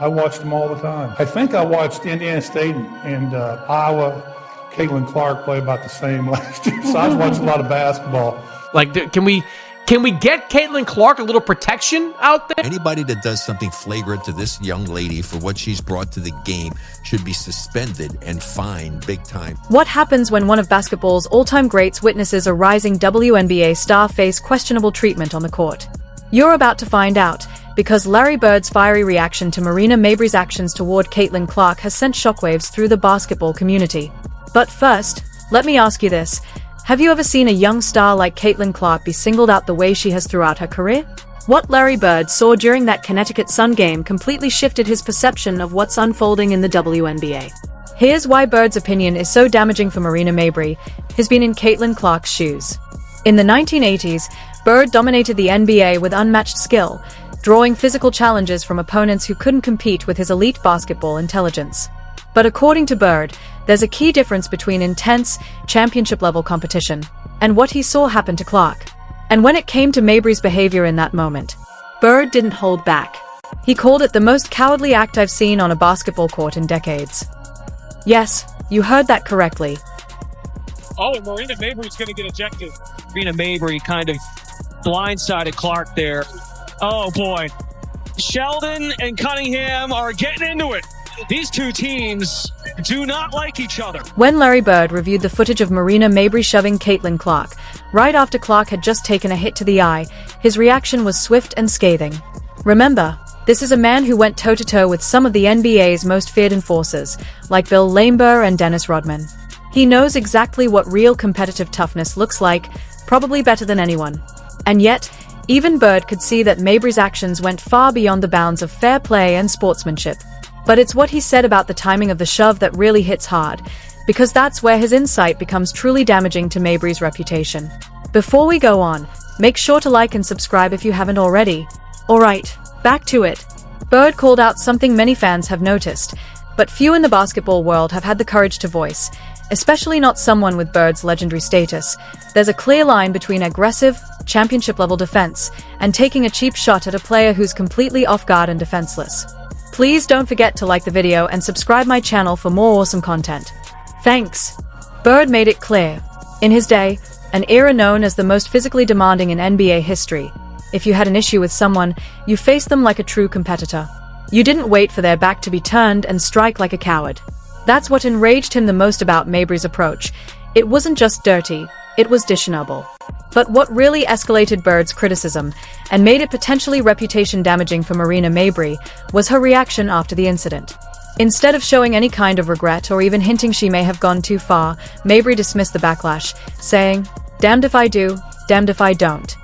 I watched them all the time. I think I watched Indiana State and Iowa, Mabrey-Clark play about the same last year. So I was watching a lot of basketball. Like, can we get Mabrey-Clark a little protection out there? Anybody that does something flagrant to this young lady for what she's brought to the game should be suspended and fined big time. What happens when one of basketball's all-time greats witnesses a rising WNBA star face questionable treatment on the court? You're about to find out, because Larry Bird's fiery reaction to Marina Mabrey's actions toward Mabrey-Clark has sent shockwaves through the basketball community. But first, let me ask you this. Have you ever seen a young star like Mabrey-Clark be singled out the way she has throughout her career? What Larry Bird saw during that Connecticut Sun game completely shifted his perception of what's unfolding in the WNBA. Here's why Bird's opinion is so damaging for Marina Mabrey, who's been in Mabrey-Clark's shoes. In the 1980s, Bird dominated the NBA with unmatched skill, drawing physical challenges from opponents who couldn't compete with his elite basketball intelligence. But according to Bird, there's a key difference between intense, championship-level competition and what he saw happen to Clark. And when it came to Mabrey's behavior in that moment, Bird didn't hold back. He called it the most cowardly act I've seen on a basketball court in decades. Yes, you heard that correctly. Oh, and Marina Mabrey's going to get ejected. Marina Mabrey kind of blindsided Clark there. Oh, boy. Sheldon and Cunningham are getting into it. These two teams do not like each other. When Larry Bird reviewed the footage of Marina Mabrey shoving Mabrey-Clark, right after Clark had just taken a hit to the eye, his reaction was swift and scathing. Remember, this is a man who went toe-to-toe with some of the NBA's most feared enforcers, like Bill Laimbeer and Dennis Rodman. He knows exactly what real competitive toughness looks like, probably better than anyone. And yet, even Bird could see that Mabrey's actions went far beyond the bounds of fair play and sportsmanship. But it's what he said about the timing of the shove that really hits hard, because that's where his insight becomes truly damaging to Mabrey's reputation. Before we go on, make sure to like and subscribe if you haven't already. Alright, back to it. Bird called out something many fans have noticed, but few in the basketball world have had the courage to voice, especially not someone with Bird's legendary status. There's a clear line between aggressive, championship-level defense and taking a cheap shot at a player who's completely off guard and defenseless. Please don't forget to like the video and subscribe my channel for more awesome content. Thanks. Bird made it clear. In his day, an era known as the most physically demanding in NBA history, if you had an issue with someone, you faced them like a true competitor. You didn't wait for their back to be turned and strike like a coward. That's what enraged him the most about Mabrey's approach. It wasn't just dirty, it was dishonorable. But what really escalated Bird's criticism and made it potentially reputation-damaging for Marina Mabrey was her reaction after the incident. Instead of showing any kind of regret or even hinting she may have gone too far, Mabrey dismissed the backlash, saying, "Damned if I do, damned if I don't."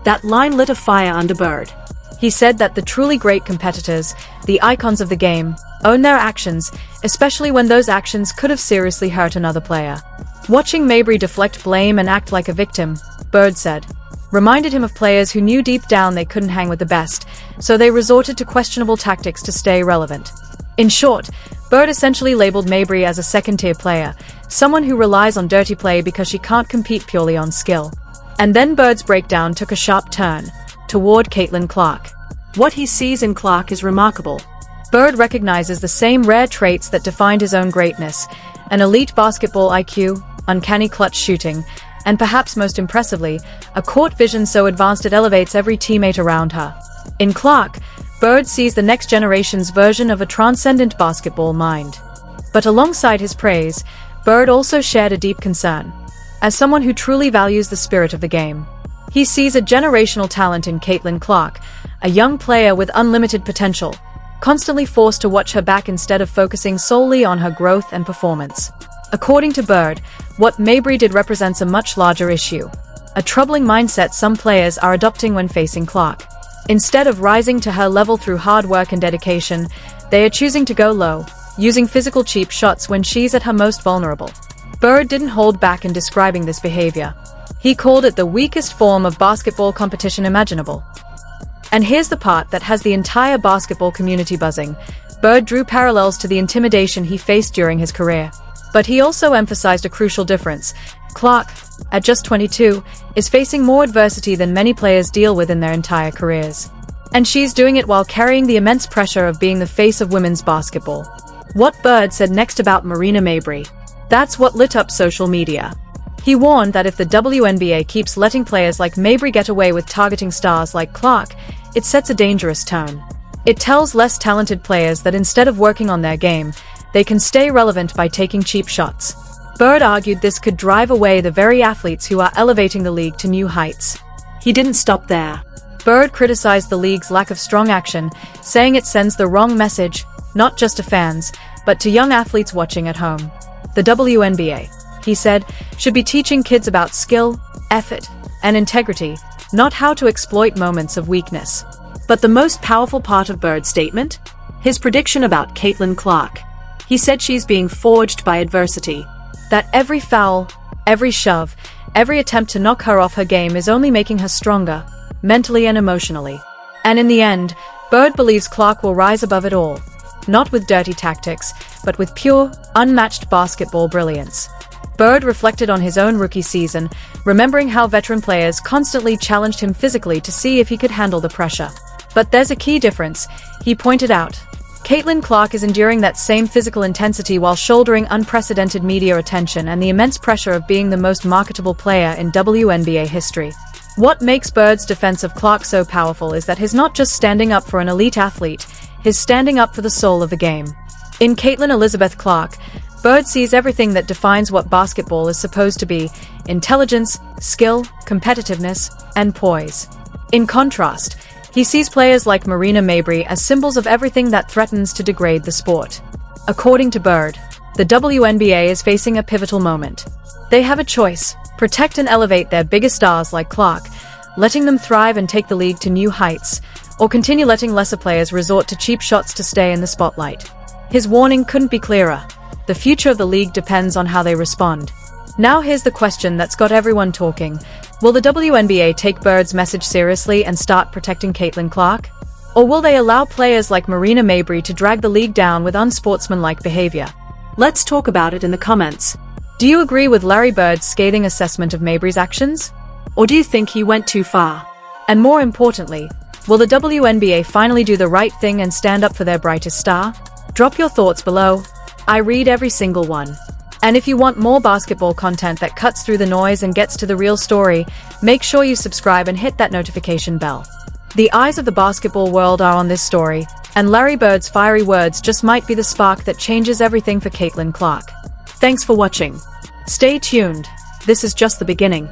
That line lit a fire under Bird. He said that the truly great competitors, the icons of the game, own their actions, especially when those actions could have seriously hurt another player. Watching Mabrey deflect blame and act like a victim, Bird said, reminded him of players who knew deep down they couldn't hang with the best, so they resorted to questionable tactics to stay relevant. In short, Bird essentially labeled Mabrey as a second-tier player, someone who relies on dirty play because she can't compete purely on skill. And then Bird's breakdown took a sharp turn, toward Mabrey-Clark. What he sees in Clark is remarkable. Bird recognizes the same rare traits that defined his own greatness: an elite basketball IQ, uncanny clutch shooting, and perhaps most impressively, a court vision so advanced it elevates every teammate around her. In Clark, Bird sees the next generation's version of a transcendent basketball mind. But alongside his praise, Bird also shared a deep concern. As someone who truly values the spirit of the game, he sees a generational talent in Mabrey-Clark, a young player with unlimited potential, constantly forced to watch her back instead of focusing solely on her growth and performance. According to Bird, what Mabrey did represents a much larger issue, a troubling mindset some players are adopting when facing Clark. Instead of rising to her level through hard work and dedication, they are choosing to go low, using physical cheap shots when she's at her most vulnerable. Bird didn't hold back in describing this behavior. He called it the weakest form of basketball competition imaginable. And here's the part that has the entire basketball community buzzing. Bird drew parallels to the intimidation he faced during his career. But he also emphasized a crucial difference. Clark, at just 22, is facing more adversity than many players deal with in their entire careers. And she's doing it while carrying the immense pressure of being the face of women's basketball. What Bird said next about Marina Mabrey. That's what lit up social media. He warned that if the WNBA keeps letting players like Mabrey get away with targeting stars like Clark, it sets a dangerous tone. It tells less talented players that instead of working on their game, they can stay relevant by taking cheap shots. Bird argued this could drive away the very athletes who are elevating the league to new heights. He didn't stop there. Bird criticized the league's lack of strong action, saying it sends the wrong message, not just to fans, but to young athletes watching at home. The WNBA, he said, should be teaching kids about skill, effort, and integrity, not how to exploit moments of weakness. But the most powerful part of Bird's statement? His prediction about Caitlin Clark. He said she's being forged by adversity. That every foul, every shove, every attempt to knock her off her game is only making her stronger, mentally and emotionally. And in the end, Bird believes Clark will rise above it all. Not with dirty tactics, but with pure, unmatched basketball brilliance. Bird reflected on his own rookie season, remembering how veteran players constantly challenged him physically to see if he could handle the pressure. But there's a key difference, he pointed out. Caitlin Clark is enduring that same physical intensity while shouldering unprecedented media attention and the immense pressure of being the most marketable player in WNBA history. What makes Bird's defense of Clark so powerful is that he's not just standing up for an elite athlete, he's standing up for the soul of the game. In Caitlin Elizabeth Clark, Bird sees everything that defines what basketball is supposed to be: intelligence, skill, competitiveness, and poise. In contrast, he sees players like Marina Mabrey as symbols of everything that threatens to degrade the sport. According to Bird, the WNBA is facing a pivotal moment. They have a choice: protect and elevate their biggest stars like Clark, letting them thrive and take the league to new heights, or continue letting lesser players resort to cheap shots to stay in the spotlight. His warning couldn't be clearer. The future of the league depends on how they respond. Now here's the question that's got everyone talking. Will the WNBA take Bird's message seriously and start protecting Caitlin Clark? Or will they allow players like Marina Mabrey to drag the league down with unsportsmanlike behavior? Let's talk about it in the comments. Do you agree with Larry Bird's scathing assessment of Mabrey's actions? Or do you think he went too far? And more importantly, will the WNBA finally do the right thing and stand up for their brightest star? Drop your thoughts below. I read every single one. And if you want more basketball content that cuts through the noise and gets to the real story, make sure you subscribe and hit that notification bell. The eyes of the basketball world are on this story, and Larry Bird's fiery words just might be the spark that changes everything for Caitlin Clark. Thanks for watching. Stay tuned. This is just the beginning.